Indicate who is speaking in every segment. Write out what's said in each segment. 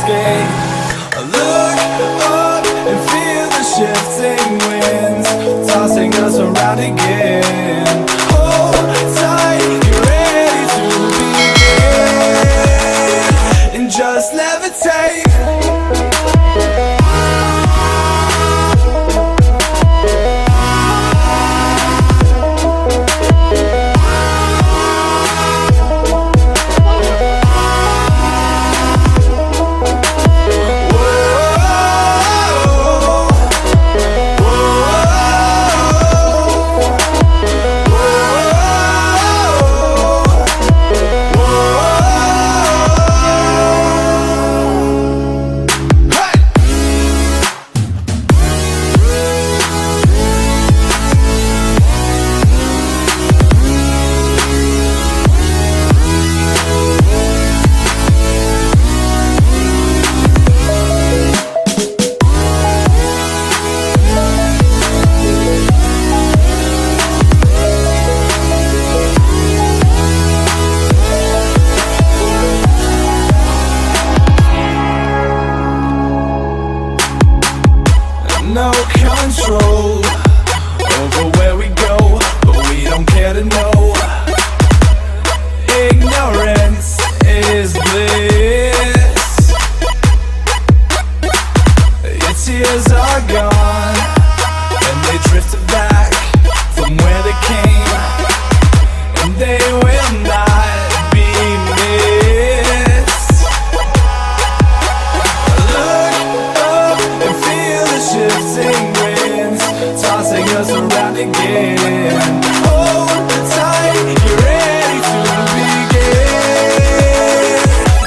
Speaker 1: escape. Look up and feel the shifting winds tossing us around again. Hold tight, get ready to begin, and just levitate. No control over where we go, but we don't care to know. Ignorance is bliss. Your tears are gone, and they drifted back from where they came, and they will not be missed. Look up and feel the shifting winds tossing us around again. Hold tight, get ready to begin,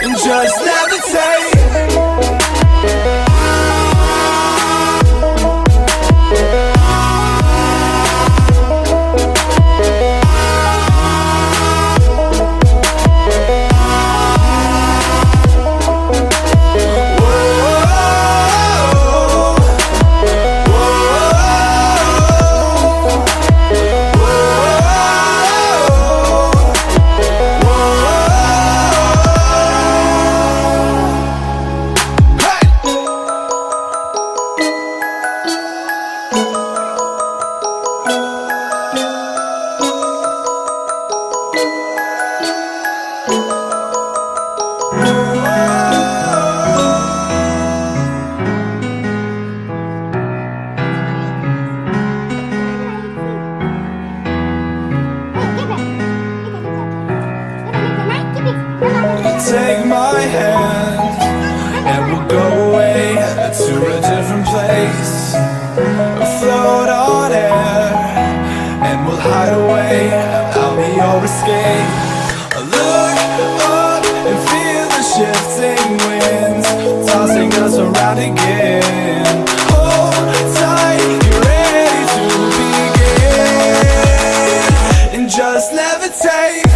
Speaker 1: and just levitate. Take my hand and we'll go away to a different place. Float on air and we'll hide away. I'll be your escape. Look up and feel the shifting winds tossing us around again. Hold tight, get ready to begin, and just levitate.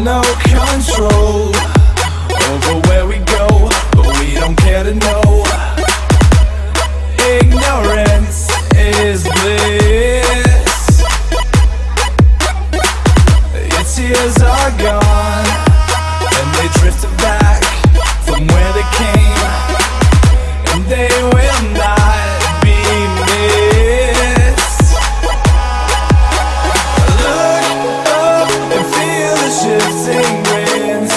Speaker 1: No control over where we go, but we don't care to know. Ignorance is bliss. Your tears are gone, and they drifted back from where they came, and they will not be missed. Look up and feel the shifting winds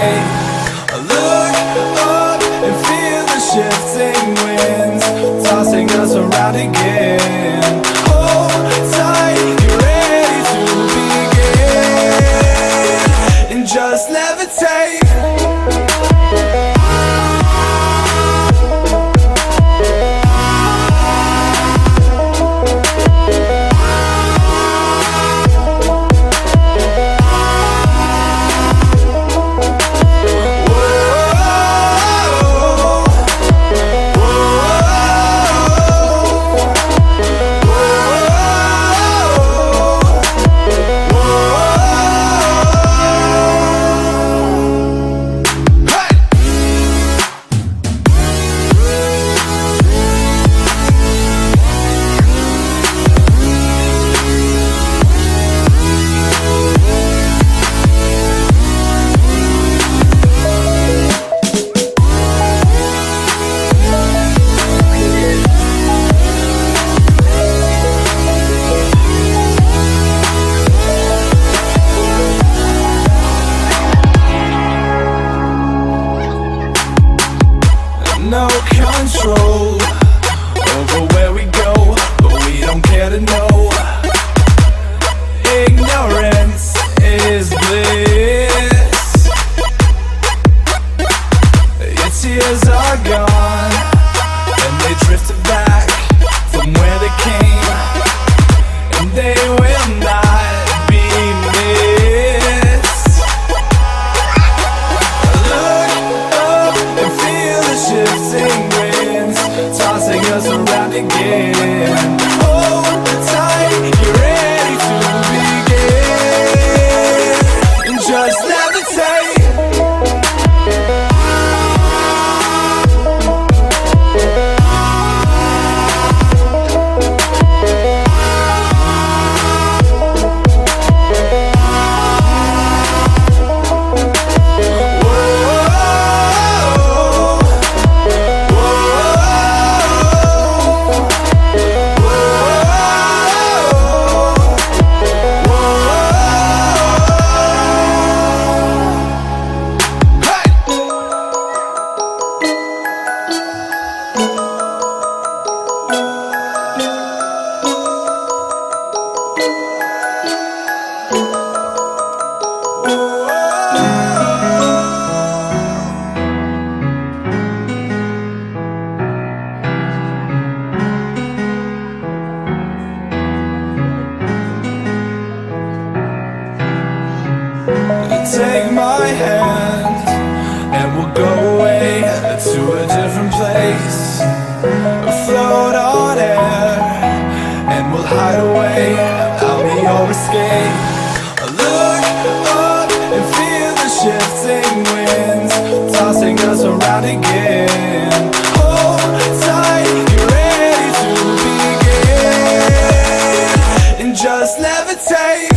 Speaker 1: escape. Look up and feel the shifting winds tossing us around again. Hold tight, get ready to begin, and just levitate. No control over where we go, but we don't care to know. Ignorance is bliss. Your tears are gone, and they drifted back from where they came, and they will not be missed. Look up and feel the shifting winds tossing us around again. Hold tight, get ready to begin, and just levitate. Take my hand and we'll go away to a different place. Float on air and we'll hide away. I'll be your escape. Look up and feel the shifting winds tossing us around again. Hold tight, get ready to begin, and just levitate.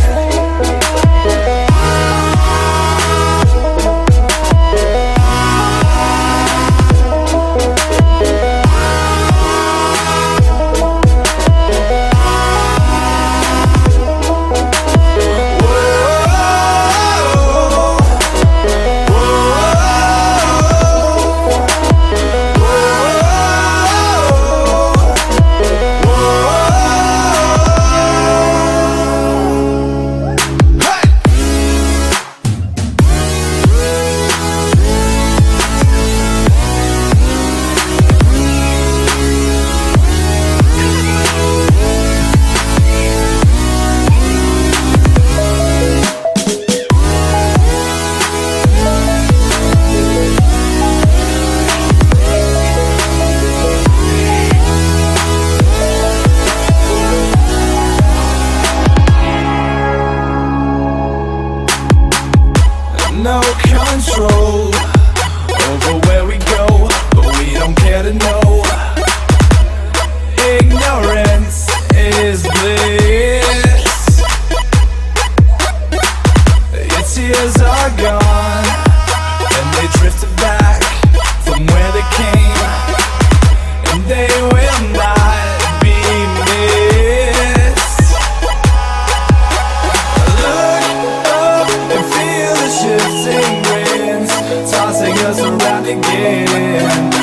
Speaker 1: begin.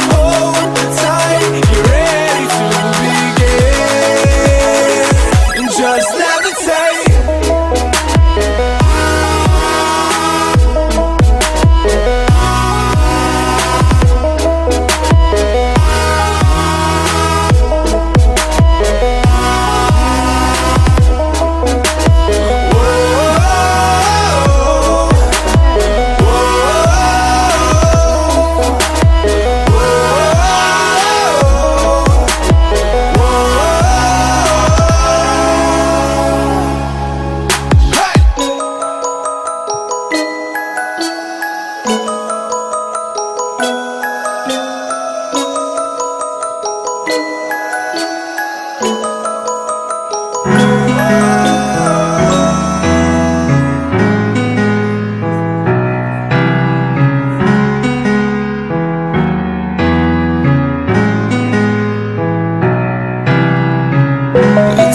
Speaker 1: Hold tight, you're ready to begin. And just levitate.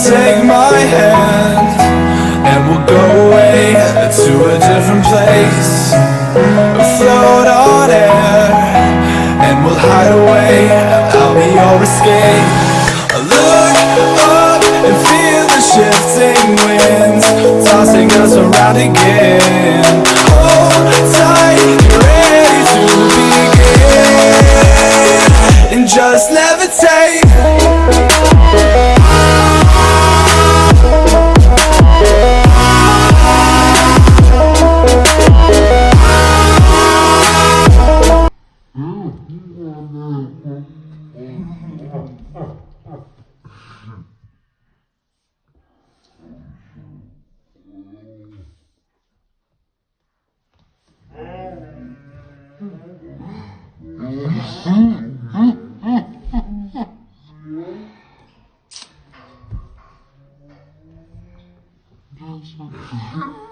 Speaker 1: Take my hand and we'll go away to a different place. Float on air and we'll hide away. I'll be your escape. Look up and feel the shifting winds tossing us around again. Hold tight, you're ready to begin. And just levitate.
Speaker 2: That's